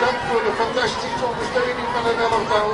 dank voor de fantastische ondersteuning van het elftal.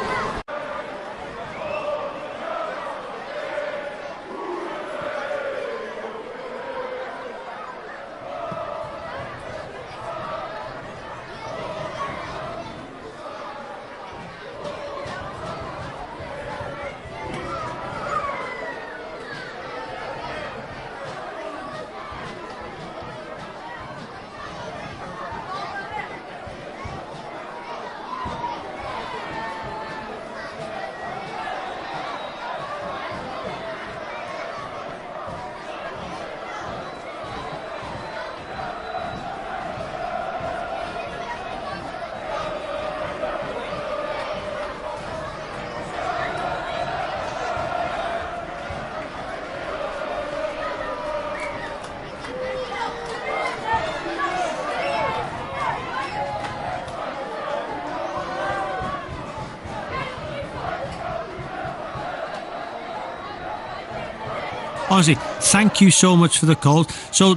Honestly, thank you so much for the call. So,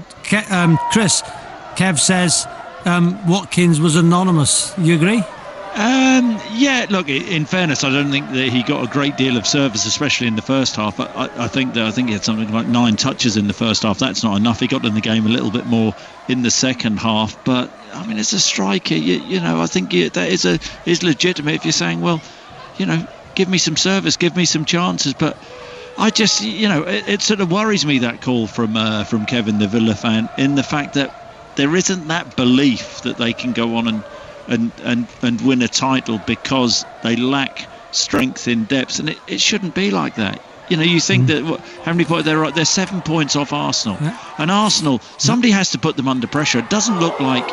Chris, Kev says Watkins was anonymous. You agree? Yeah, look, in fairness, I don't think that he got a great deal of service, especially in the first half. I think he had something like 9 touches in the first half. That's not enough. He got in the game a little bit more in the second half. But, I mean, as a striker, you know, I think that is legitimate if you're saying, well, you know, give me some service, give me some chances. But I just, you know, it sort of worries me, that call from Kevin, the Villa fan, in the fact that there isn't that belief that they can go on and win a title because they lack strength in depth, and it shouldn't be like that. You know, you think that how many points they're 7 points off Arsenal, and Arsenal, somebody has to put them under pressure. It doesn't look like,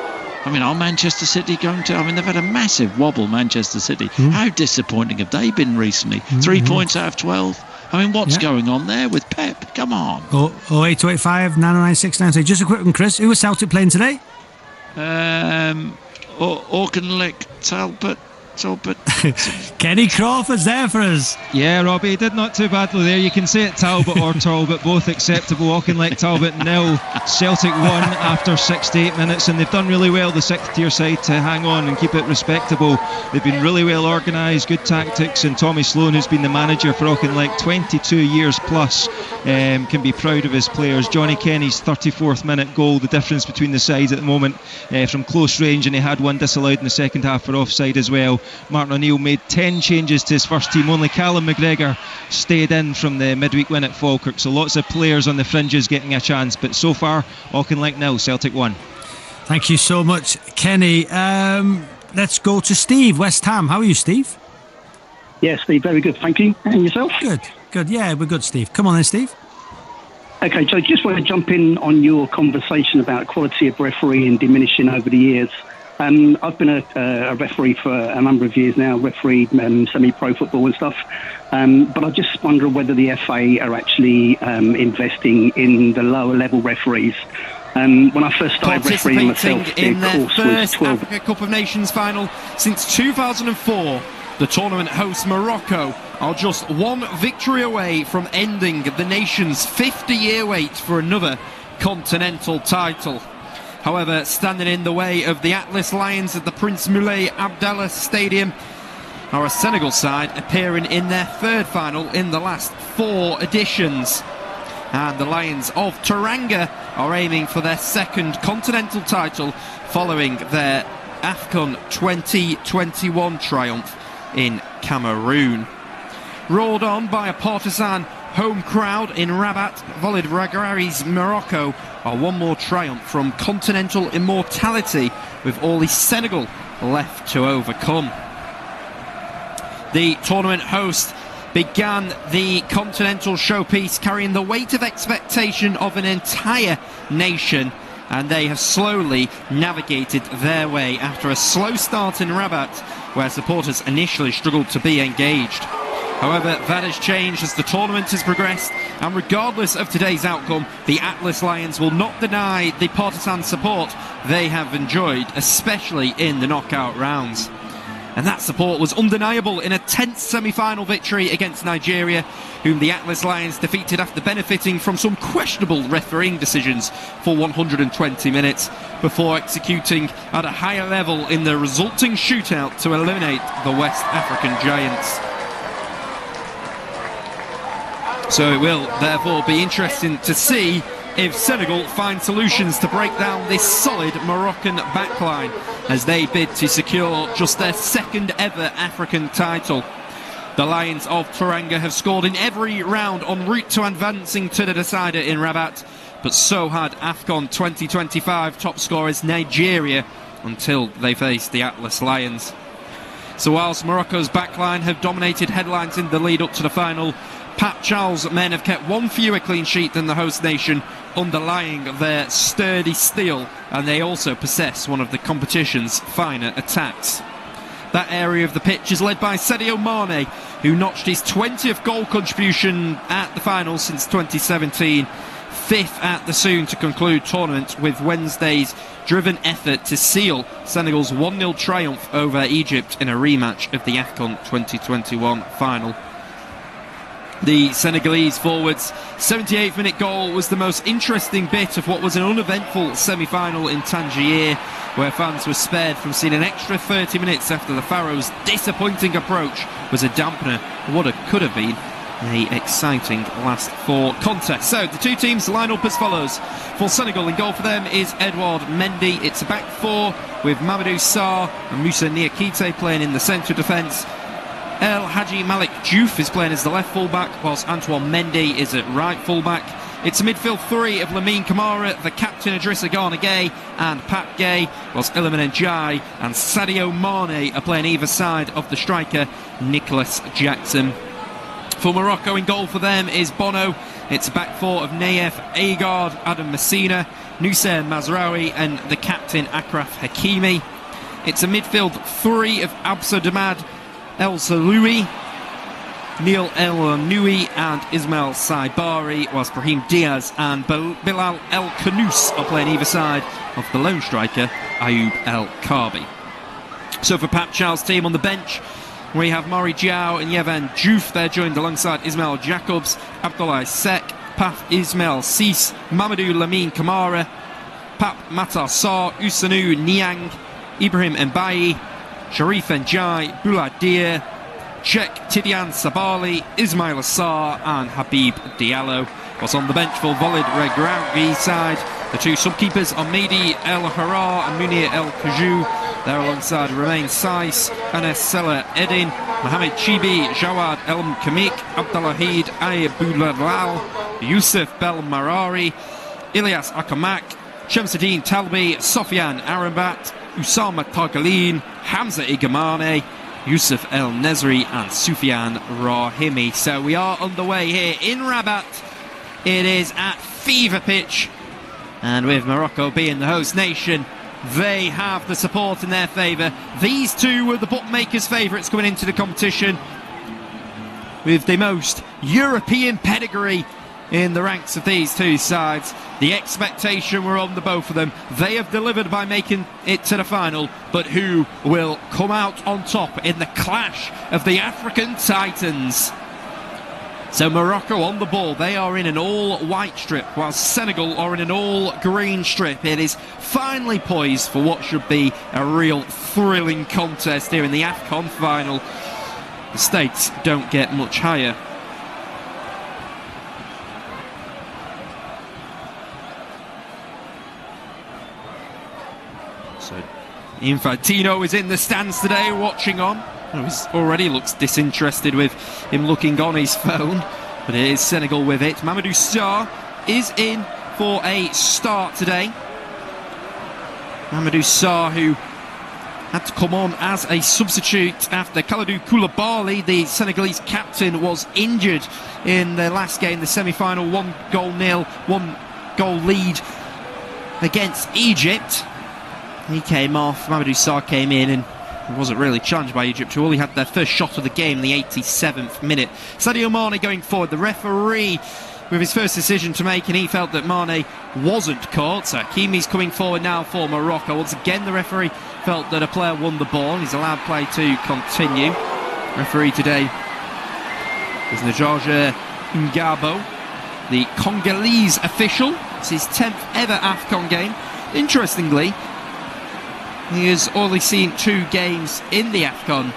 I mean, are Manchester City going to? I mean, they've had a massive wobble, Manchester City. How disappointing have they been recently? 3 points out of 12. I mean, what's going on there with Pep? Come on. 08285 99693. Just a quick one, Chris. Who was Celtic playing today? Auchinleck, Talbot. Kenny Crawford's there for us. Yeah, Robbie, did not too badly there. You can say it Talbot or Talbot, both acceptable. Auchinleck, Talbot 0, Celtic 1 after 68 minutes, and they've done really well, the 6th tier side, to hang on and keep it respectable. They've been really well organised, good tactics, and Tommy Sloan, who's been the manager for Auchinleck 22 years plus, can be proud of his players. Johnny Kenny's 34th minute goal, the difference between the sides at the moment, from close range, and he had one disallowed in the second half for offside as well. Martin O'Neill made 10 changes to his first team. Only Callum McGregor stayed in from the midweek win at Falkirk. So lots of players on the fringes getting a chance. But so far, Auchinleck 0, Celtic 1. Thank you so much, Kenny. Let's go to Steve, West Ham. How are you, Steve? Yeah, Steve, very good. Thank you. And yourself? Good. Yeah, we're good, Steve. Come on then, Steve. Okay, so I just want to jump in on your conversation about quality of refereeing diminishing over the years. I've been a referee for a number of years now, refereed semi-pro football and stuff. But I just wonder whether the FA are actually investing in the lower level referees. When I first started refereeing myself, in their course was first 12. Africa Cup of Nations final since 2004, the tournament hosts Morocco are just one victory away from ending the nation's 50-year wait for another continental title. However, standing in the way of the Atlas Lions at the Prince Moulay Abdallah Stadium are a Senegal side appearing in their third final in the last 4 editions. And the Lions of Teranga are aiming for their second continental title following their AFCON 2021 triumph in Cameroon. Roared on by a partisan home crowd in Rabat, Walid Regragui's Morocco are one more triumph from continental immortality, with only Senegal left to overcome. The tournament host began the continental showpiece carrying the weight of expectation of an entire nation, and they have slowly navigated their way after a slow start in Rabat, where supporters initially struggled to be engaged. However, that has changed as the tournament has progressed, and regardless of today's outcome, the Atlas Lions will not deny the partisan support they have enjoyed, especially in the knockout rounds. And that support was undeniable in a tense semi-final victory against Nigeria, whom the Atlas Lions defeated after benefiting from some questionable refereeing decisions for 120 minutes, before executing at a higher level in the resulting shootout to eliminate the West African Giants. So it will therefore be interesting to see if Senegal find solutions to break down this solid Moroccan backline as they bid to secure just their second ever African title. The Lions of Teranga have scored in every round en route to advancing to the decider in Rabat, but so had AFCON 2025 top scorers Nigeria until they faced the Atlas Lions. So whilst Morocco's backline have dominated headlines in the lead up to the final, Pat Charles' men have kept one fewer clean sheet than the host nation, underlying their sturdy steel, and they also possess one of the competition's finer attacks. That area of the pitch is led by Sadio Mane, who notched his 20th goal contribution at the final since 2017, fifth at the soon-to-conclude tournament, with Wednesday's driven effort to seal Senegal's 1-0 triumph over Egypt in a rematch of the AFCON 2021 final. The Senegalese forward's 78th minute goal was the most interesting bit of what was an uneventful semi-final in Tangier, where fans were spared from seeing an extra 30 minutes after the Pharaohs' disappointing approach was a dampener of what could have been an exciting last four contests. So the two teams line up as follows. For Senegal, in goal for them is Edouard Mendy. It's a back four with Mamadou Sarr and Moussa Niakite playing in the centre defence. El Hadji Malik Diouf is playing as the left fullback, whilst Antoine Mendy is at right fullback. It's a midfield three of Lamine Camara, the captain Idrissa Gana Gueye and Pat Gay, whilst Iliman Ndiaye and Sadio Mane are playing either side of the striker Nicholas Jackson. For Morocco, in goal for them is Bono. It's a back four of Naef Agard, Adam Messina, Nusseir Mazraoui and the captain Achraf Hakimi. It's a midfield three of Absa Damad, El Saloui, Neil El Nui and Ismail Saibari, whilst Brahim Diaz and Bilal El Khanous are playing either side of the lone striker Ayoub El Karbi. So for Pat Charles' team on the bench, we have Maury Diaw and Yevan Diouf. They're joined alongside Ismail Jacobs, Abdoulaye Seck, Paf Ismail Sis, Mamadou Lamine Camara, Pap Matar Sarr, Ousseynou Niang, Ibrahim Mbaye, Sharif Ndiaye, Bouladir, Cheikh Tidiane Sabali, Ismail Assar and Habib Diallo. What's on the bench for Walid Regragui side, the two sub-keepers are Mehdi El Harar and Munir El Kajou. They're alongside Romain Saiss, Anes Sela Eddin, Mohamed Chibi, Jawad El Kamik, Abdelahid Ayeboulal, Youssef Bel Marari, Ilyas Akamak, Shamsuddin Talbi, Sofiane Arambat, Usama Targalin, Hamza Igamane, Yusuf El Nezri and Soufiane Rahimi. So we are underway here in Rabat. It is at fever pitch, and with Morocco being the host nation, they have the support in their favour. These two were the bookmakers' favourites coming into the competition, with the most European pedigree in the ranks of these two sides. The expectation were on the both of them. They have delivered by making it to the final, but who will come out on top in the clash of the African Titans? So Morocco on the ball. They are in an all-white strip, while Senegal are in an all-green strip. It is finally poised for what should be a real thrilling contest here in the AFCON final. The stakes don't get much higher. So Infantino is in the stands today watching on. He already looks disinterested with him looking on his phone, but it is Senegal with it. Mamadou Sarr is in for a start today. Mamadou Sarr, who had to come on as a substitute after Kalidou Koulibaly, the Senegalese captain, was injured in the last game, the semi-final, 1-0, 1-goal lead against Egypt. He came off, Mamadou Sarr came in and wasn't really challenged by Egypt, who only had their first shot of the game in the 87th minute. Sadio Mane going forward, the referee with his first decision to make, and he felt that Mane wasn't caught. So Hakimi's coming forward now for Morocco. Once again, the referee felt that a player won the ball. He's allowed play to continue. Referee today is Najaja Ngabo, the Congolese official. It's his 10th ever AFCON game. Interestingly, he has only seen 2 games in the AFCON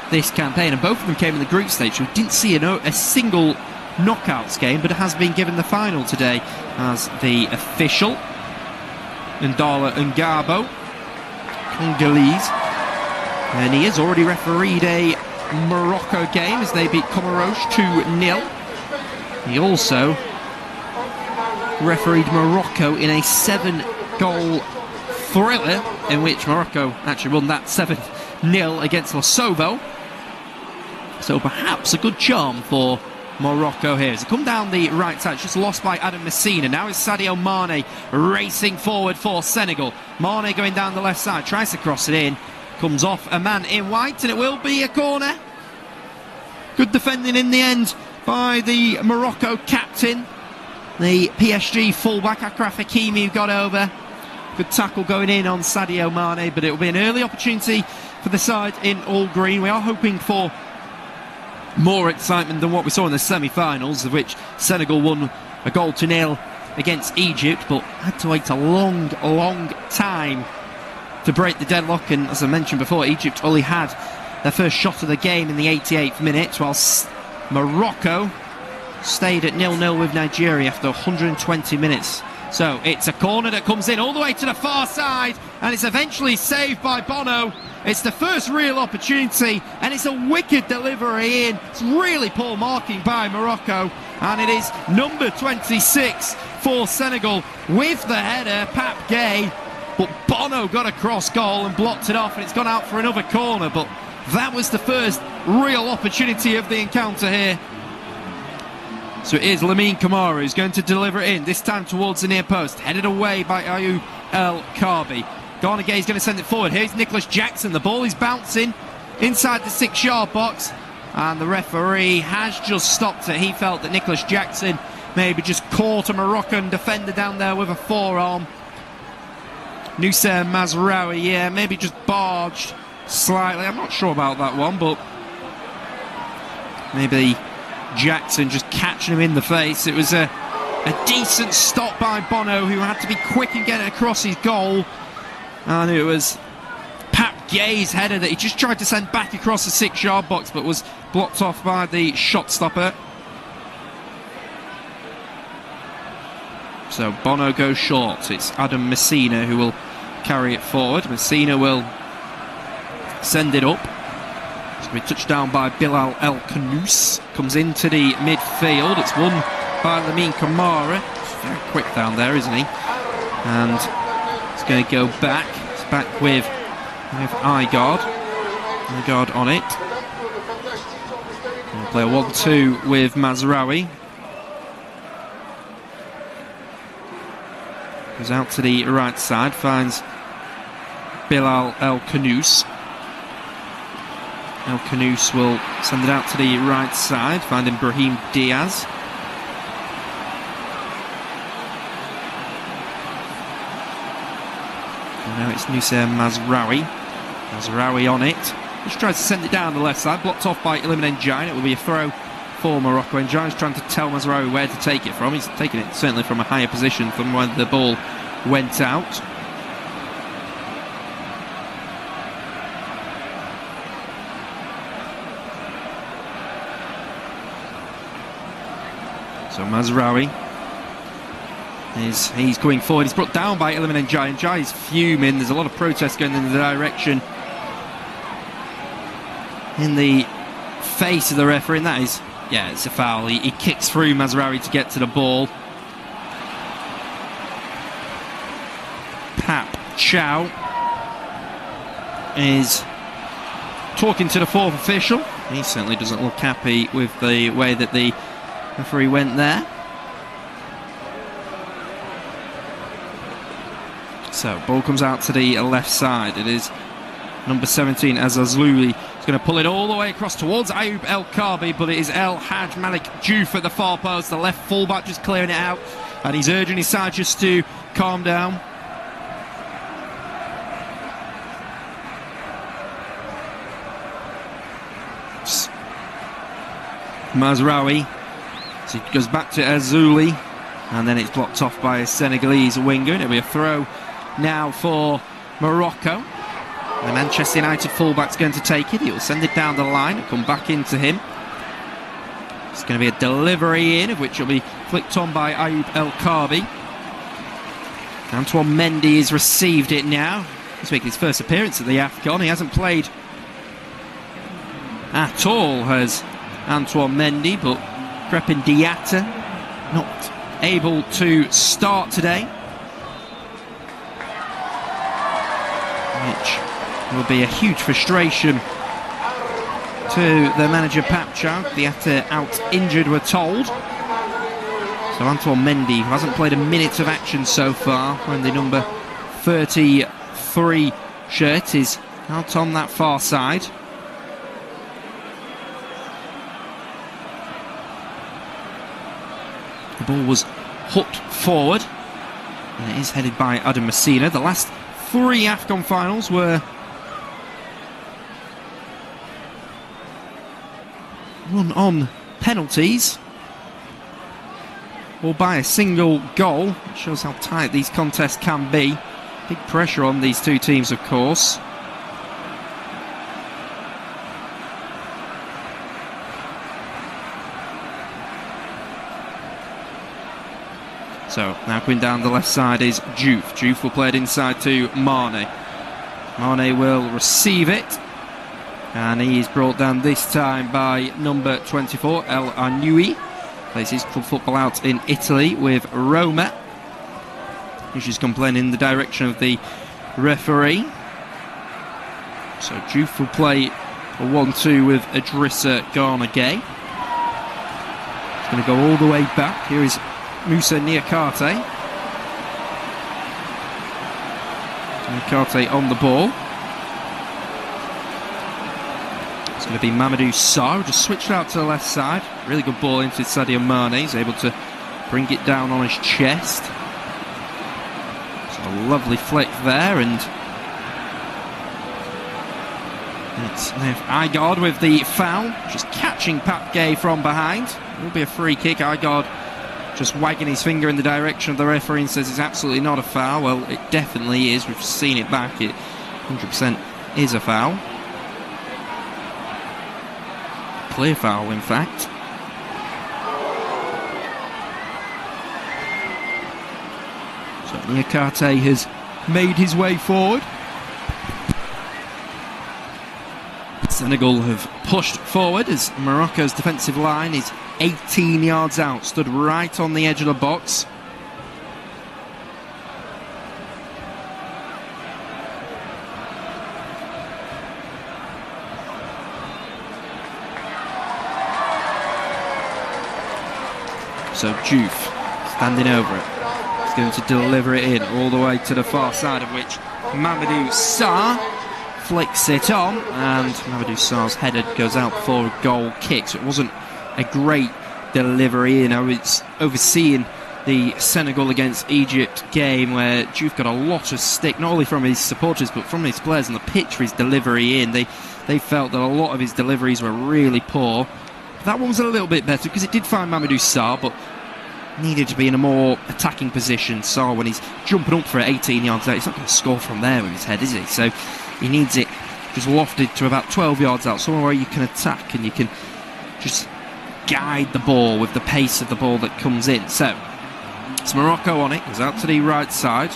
this campaign, and both of them came in the group stage, so he didn't see a single knockouts game, but has been given the final today as the official. Ndala Ngabo, Congolese, and he has already refereed a Morocco game as they beat Comoros 2-0. He also refereed Morocco in a 7-goal thriller in which Morocco actually won that 7-0 against Lesotho. So perhaps a good charm for Morocco here. As he come down the right side, just lost by Adam Messina. Now is Sadio Mane racing forward for Senegal. Mane going down the left side, tries to cross it in, comes off a man in white, and it will be a corner. Good defending in the end by the Morocco captain, the PSG fullback Achraf Hakimi, who got over. Good tackle going in on Sadio Mane, but it will be an early opportunity for the side in all green. We are hoping for more excitement than what we saw in the semi-finals, of which Senegal won 1-0 against Egypt, but had to wait a long time to break the deadlock. And as I mentioned before, Egypt only had their first shot of the game in the 88th minute, whilst Morocco stayed at 0-0 with Nigeria after 120 minutes. So it's a corner that comes in all the way to the far side, and it's eventually saved by Bono. It's the first real opportunity, and it's a wicked delivery in. It's really poor marking by Morocco, and it is number 26 for Senegal with the header, Pap Gay. But Bono got a cross goal and blocked it off, and it's gone out for another corner. But that was the first real opportunity of the encounter here. So it is Lamine Camara who's going to deliver it in, this time towards the near post, headed away by Ayoub El Karbi. Garner Gay is going to send it forward. Here's Nicholas Jackson. The ball is bouncing inside the 6-yard box, and the referee has just stopped it. He felt that Nicholas Jackson maybe just caught a Moroccan defender down there with a forearm. Noussair Mazraoui, yeah, maybe just barged slightly. I'm not sure about that one, but maybe Jackson just catching him in the face. It was a decent stop by Bono, who had to be quick and get it across his goal. And it was Pap Gay's header that he just tried to send back across the 6-yard box, but was blocked off by the shot stopper. So Bono goes short. It's Adam Messina who will carry it forward. Messina will send it up. It's going to be touched down by Bilal El Kanous. Comes into the midfield. It's won by Lamine Camara. He's very quick down there, isn't he? And it's going to go back. It's back with Igard. Igard on it. We'll play a 1-2 with Mazraoui. Goes out to the right side, finds Bilal El Kanous. El Kanous will send it out to the right side, finding Brahim Diaz. And now it's Noussair Mazraoui. Mazraoui on it. Just tries to send it down the left side, blocked off by Iliman Ndiaye. It will be a throw for Morocco. Ndiaye's trying to tell Mazraoui where to take it from. He's taking it certainly from a higher position from where the ball went out. So Mazraoui he's going forward. He's brought down by Iliman Ndiaye. Ndiaye's fuming. There's a lot of protest going in the direction in the face of the referee, and that is, yeah, it's a foul. He kicks through Mazraoui to get to the ball. Pap Chow is talking to the fourth official. He certainly doesn't look happy with the way that the referee went there. So, ball comes out to the left side. It is number 17, Azazlouli. He's going to pull it all the way across towards Ayoub El Karbi, but it is El Hadj Malik Diouf at the far post. The left fullback just clearing it out, and he's urging his side just to calm down. Mazraoui. So it goes back to Azouli, and then it's blocked off by a Senegalese winger. It'll be a throw now for Morocco. The Manchester United fullback's going to take it. He'll send it down the line and come back into him. It's going to be a delivery in, of which will be flicked on by Ayoub El Kaabi. Antoine Mendy has received it now. He's making his first appearance at the AFCON. He hasn't played at all, has Antoine Mendy, but Crepin Diatta not able to start today, which will be a huge frustration to the manager Papchak. Diatta out injured, we're told. So Antoine Mendy, who hasn't played a minute of action so far, when the number 33 shirt, is out on that far side. The ball was hooked forward, and it is headed by Adam Messina. The last 3 AFCON finals were won on penalties or by a single goal. It shows how tight these contests can be. Big pressure on these two teams, of course. So now coming down the left side is Diouf. Diouf will play it inside to Mane. Mane will receive it, and he is brought down this time by number 24, El Arnoui. Plays his club football out in Italy with Roma. He's just complaining in the direction of the referee. So Diouf will play a 1-2 with Idrissa Gana Gueye. He's going to go all the way back. Here is Moussa Niakate. Niakate on the ball. It's going to be Mamadou Sarr, just switched out to the left side. Really good ball into Sadio Mane. He's able to bring it down on his chest. So a lovely flick there, and it's Igard with the foul, just catching Pape Gueye from behind. It will be a free kick. Igard just wagging his finger in the direction of the referee and says it's absolutely not a foul. Well, it definitely is. We've seen it back. It 100% is a foul. Clear foul, in fact. So Niakate has made his way forward. Senegal have pushed forward as Morocco's defensive line is 18 yards out, stood right on the edge of the box. So Diouf standing over it. He's going to deliver it in all the way to the far side, of which Mamadou Sarr flicks it on, and Mamadou Sarr's header goes out for a goal kick. So it wasn't a great delivery in. I was overseeing the Senegal against Egypt game where Diouf got a lot of stick, not only from his supporters but from his players on the pitch for his delivery in. They felt that a lot of his deliveries were really poor. That one was a little bit better because it did find Mamadou Sarr, but needed to be in a more attacking position. Sarr, when he's jumping up for it 18 yards out, he's not going to score from there with his head, is he? So he needs it just lofted to about 12 yards out, somewhere where you can attack and you can just guide the ball with the pace of the ball that comes in. So it's Morocco on it, goes out to the right side.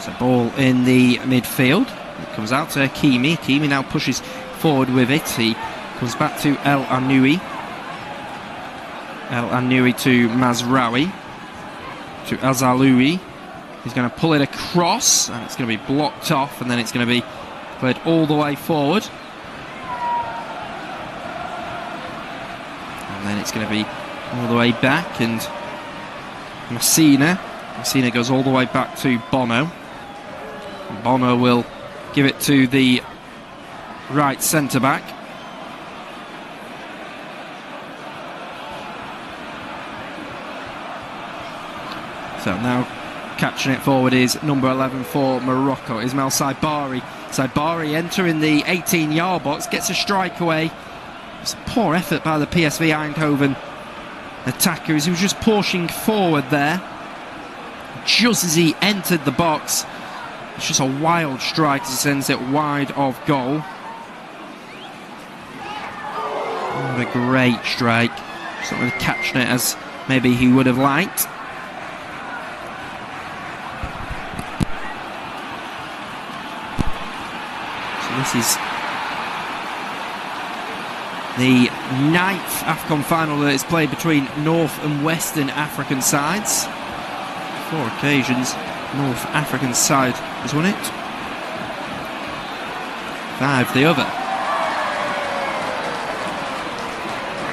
So ball in the midfield. It comes out to Hakimi. Hakimi now pushes forward with it. He comes back to El Arnoui. El Arnoui to Mazraoui. To Azaloui. He's going to pull it across, and it's going to be blocked off, and then it's going to be played all the way forward. And then it's going to be all the way back, and Messina goes all the way back to Bono. Bono will give it to the right centre-back. So now catching it forward is number 11 for Morocco, Ismail Saibari. Saibari entering the 18-yard box, gets a strike away. It's a poor effort by the PSV Eindhoven attackers, who was just pushing forward there. Just as he entered the box, it's just a wild strike as he sends it wide of goal. What a great strike. Just not really catching it as maybe he would have liked. So this is the 9th AFCON final that is played between North and Western African sides. 4 occasions, North African side has won it. 5 the other.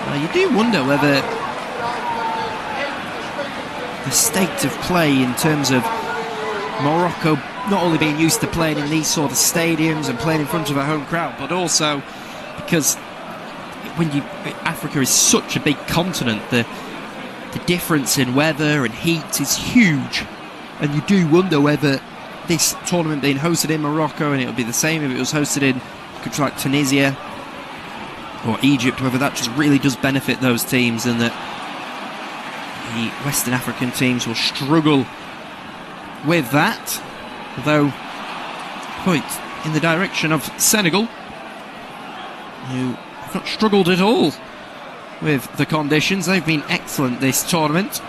Now you do wonder whether the state of play in terms of Morocco not only being used to playing in these sort of stadiums and playing in front of a home crowd, but also because Africa is such a big continent, the difference in weather and heat is huge, and you do wonder whether this tournament being hosted in Morocco, and it would be the same if it was hosted in a country like Tunisia or Egypt, whether that just really does benefit those teams, and that the Western African teams will struggle with that. Although, point in the direction of Senegal, who have not struggled at all with the conditions. They've been excellent this tournament.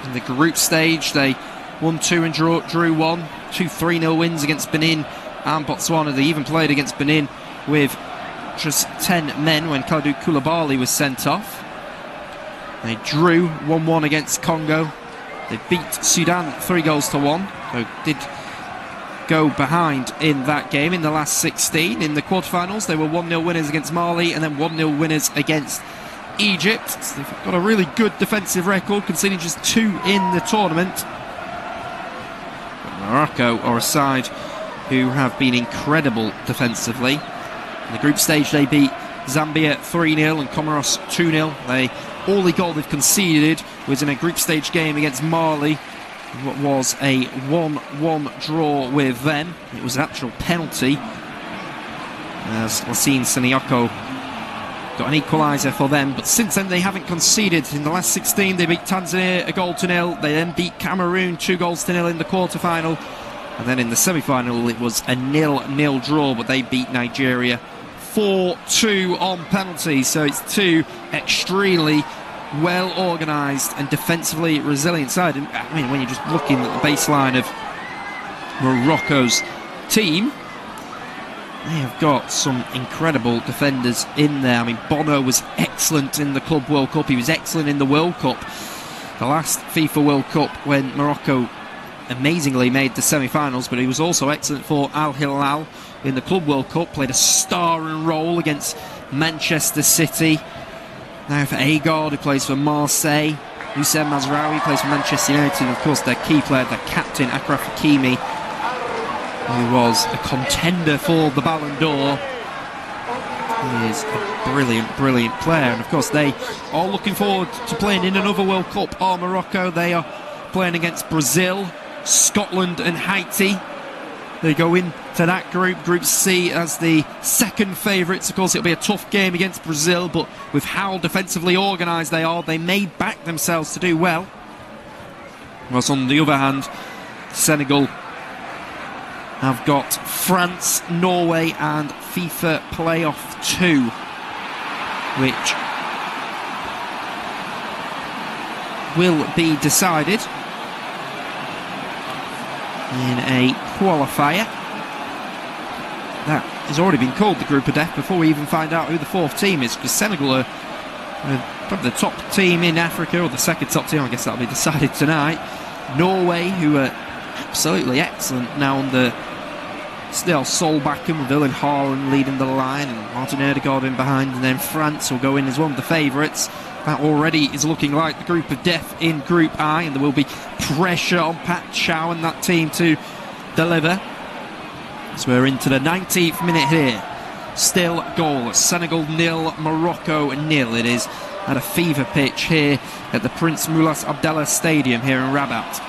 In the group stage, they won 2 and drew 1. 2 3-0 wins against Benin and Botswana. They even played against Benin with just 10 men when Kalidou Koulibaly was sent off. They drew 1-1 against Congo. They beat Sudan 3-1. So did go behind in that game in the last 16. In the quarterfinals, they were 1-0 winners against Mali and then 1-0 winners against Egypt. So they've got a really good defensive record, conceding just 2 in the tournament. But Morocco are a side who have been incredible defensively. In the group stage, they beat Zambia 3-0 and Comoros 2-0. The only goal they've conceded was in a group stage game against Mali, what was a 1-1 draw with them. It was an actual penalty, as Lassine Senioko got an equaliser for them, but since then they haven't conceded. In the last 16 they beat Tanzania 1-0. They then beat Cameroon 2-0 in the quarter-final, and then in the semi-final it was a 0-0 draw, but they beat Nigeria 4-2 on penalties. So it's 2 extremely well organised and defensively resilient side. And I mean, when you're just looking at the baseline of Morocco's team, they have got some incredible defenders in there. I mean, Bono was excellent in the Club World Cup. He was excellent in the World Cup, the last FIFA World Cup, when Morocco amazingly made the semi-finals. But he was also excellent for Al Hilal in the Club World Cup. Played a starring role against Manchester City. Now for Agard, who plays for Marseille. Houssem Mazraoui plays for Manchester United. And of course their key player, their captain, Achraf Hakimi, who was a contender for the Ballon d'Or. He is a brilliant, brilliant player. And of course they are looking forward to playing in another World Cup. Are Morocco. They are playing against Brazil, Scotland and Haiti. They go into that Group C, as the second favourites. Of course, it'll be a tough game against Brazil, but with how defensively organised they are, they may back themselves to do well. Whereas on the other hand, Senegal have got France, Norway and FIFA Playoff 2, which will be decided in a qualifier that has already been called the Group of Death before we even find out who the 4th team is, because Senegal are probably the top team in Africa, or the second top team. I guess that'll be decided tonight. Norway, who are absolutely excellent now under still Solbakken, with Erling Haaland leading the line and Martin Ødegaard in behind, and then France will go in as one of the favourites. That already is looking like the Group of Death in Group I, and there will be pressure on Pat Chow and that team to deliver. So we're into the 19th minute here. Still goalless. Senegal 0, Morocco 0. It is at a fever pitch here at the Prince Moulas Abdallah Stadium here in Rabat.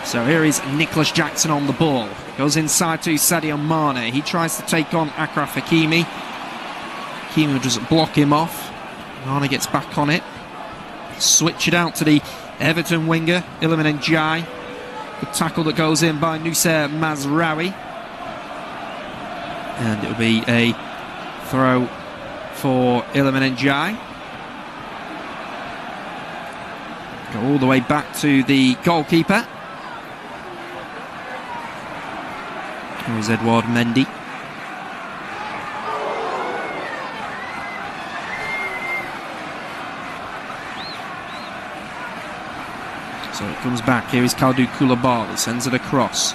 So here is Nicholas Jackson on the ball. Goes inside to Sadio Mane. He tries to take on Achraf Hakimi. Hakimi will just block him off. Mane gets back on it. Switch it out to the Everton winger, Iliman Ndiaye. The tackle that goes in by Noussair Mazraoui. And it will be a throw for Iliman Ndiaye. Go all the way back to the goalkeeper. Here's Edouard Mendy. So it comes back. Here is Kalidou Koulibaly, sends it across.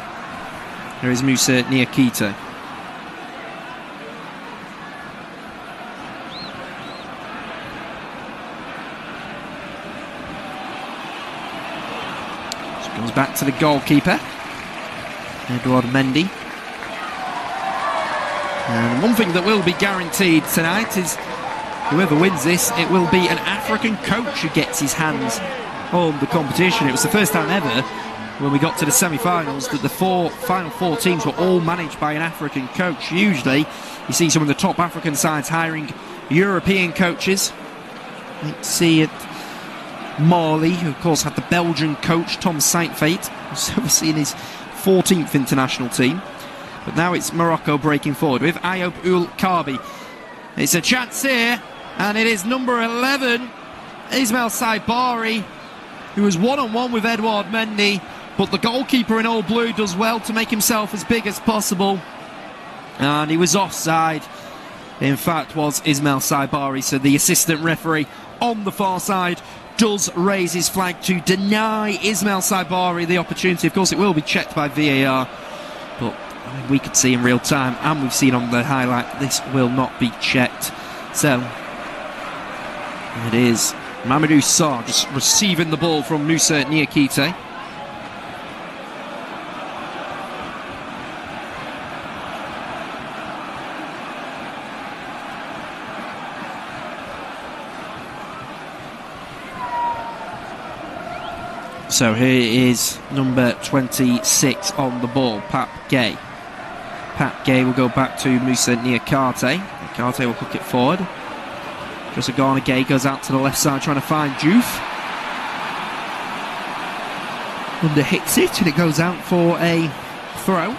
Here is Moussa Niakhaté. So it comes back to the goalkeeper, Edouard Mendy. And one thing that will be guaranteed tonight is whoever wins this, it will be an African coach who gets his hands on the competition. It was the first time ever when we got to the semi-finals that the final four teams were all managed by an African coach. Usually you see some of the top African sides hiring European coaches. You see it Mali, who of course had the Belgian coach Tom Saintfiet, who's overseeing his 14th international team. But now it's Morocco breaking forward with Ayoub Ould Karbi. It's a chance here, and it is number 11, Ismail Saibari, who was one-on-one with Edouard Mendy, but the goalkeeper in all blue does well to make himself as big as possible, and he was offside. In fact, was Ismail Saibari, so the assistant referee on the far side does raise his flag to deny Ismail Saibari the opportunity. Of course, it will be checked by VAR, but we could see in real time, and we've seen on the highlight, this will not be checked. So it is Mamadou Sarr just receiving the ball from Moussa Niakhaté. So here is number 26 on the ball, Pape Gueye. Pape Gueye will go back to Moussa Niakhaté. Niakhaté will hook it forward. Just Gana Gueye goes out to the left side trying to find Diouf. Under hits it and it goes out for a throw.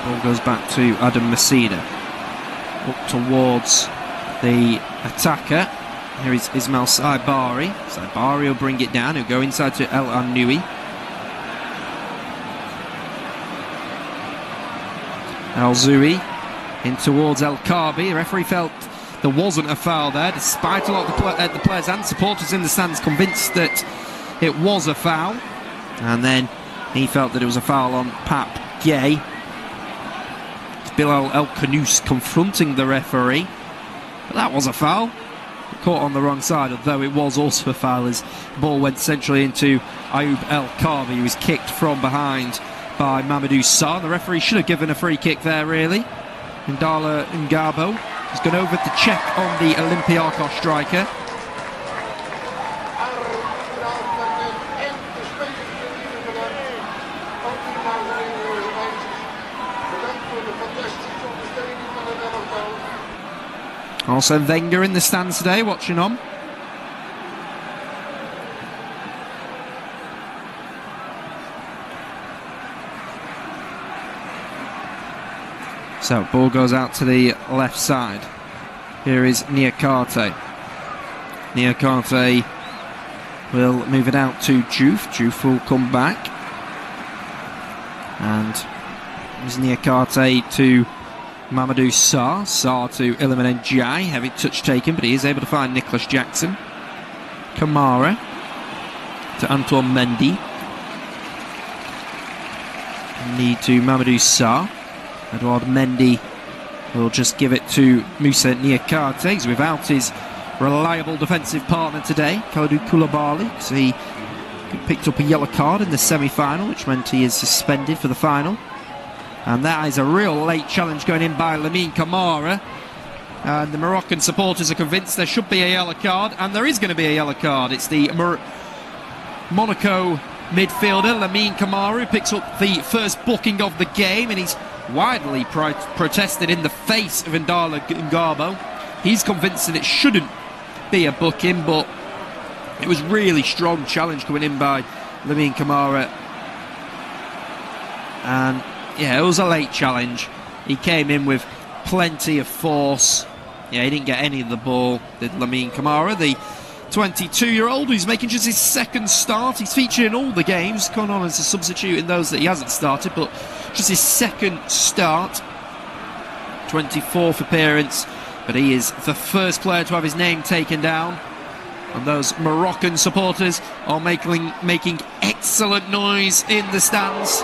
Ball goes back to Adam Masida. Up towards the attacker. Here is Ismail Saibari. Saibari will bring it down. He'll go inside to El Anoui. Al Zoui in towards El Karbi. The referee felt there wasn't a foul there, despite a lot of the players and supporters in the stands convinced that it was a foul. And then he felt that it was a foul on Pape Gueye. It's Bilal El Khanous confronting the referee. But that was a foul. Caught on the wrong side, although it was also a foul as the ball went centrally into Ayoub El Karbi, who was kicked from behind by Mamadou Sarr. The referee should have given a free kick there, really. Ndala Ngabo has gone over to check on the Olympiacos striker. Also Wenger in the stands today, watching on. So, ball goes out to the left side. Here is Niakhaté. Niakhaté will move it out to Diouf. Diouf will come back. And there's Niakhaté to Mamadou Sarr. Sarr to Iliman Ndiaye. Heavy touch taken, but he is able to find Nicholas Jackson. Kamara to Antoine Mendy. Need to Mamadou Sarr. Edouard Mendy will just give it to Moussa Niakhaté. He's without his reliable defensive partner today, Kalidou Koulibaly, because he picked up a yellow card in the semi-final, which meant he is suspended for the final. And that is a real late challenge going in by Lamine Kamara. And the Moroccan supporters are convinced there should be a yellow card, and there is going to be a yellow card. It's the Monaco midfielder Lamine Camara who picks up the first booking of the game, and he's widely protested in the face of Ndala Ngabo. He's convinced that it shouldn't be a booking, but it was really strong challenge coming in by Lamine Camara. And yeah, it was a late challenge. He came in with plenty of force. Yeah, he didn't get any of the ball, did Lamine Camara, the 22-year-old who's making just his second start. He's featured in all the games, gone on as a substitute in those that he hasn't started, but just his second start, 24th appearance, but he is the first player to have his name taken down. And those Moroccan supporters are making excellent noise in the stands.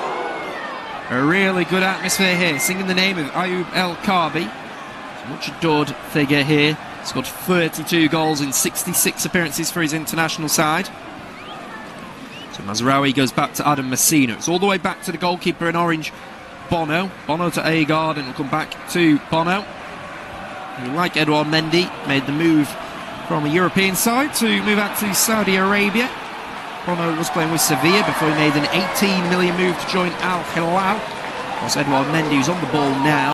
A really good atmosphere here, singing the name of Ayoub El Kaabi. Much adored figure here. Scored 32 goals in 66 appearances for his international side. So Mazraoui goes back to Adam Messina. It's all the way back to the goalkeeper in orange, Bono. Bono to Agard, and it'll come back to Bono. Who, like Edouard Mendy, made the move from a European side to move out to Saudi Arabia. Bono was playing with Sevilla before he made an 18 million move to join Al Hilal. It's Edouard Mendy who's on the ball now.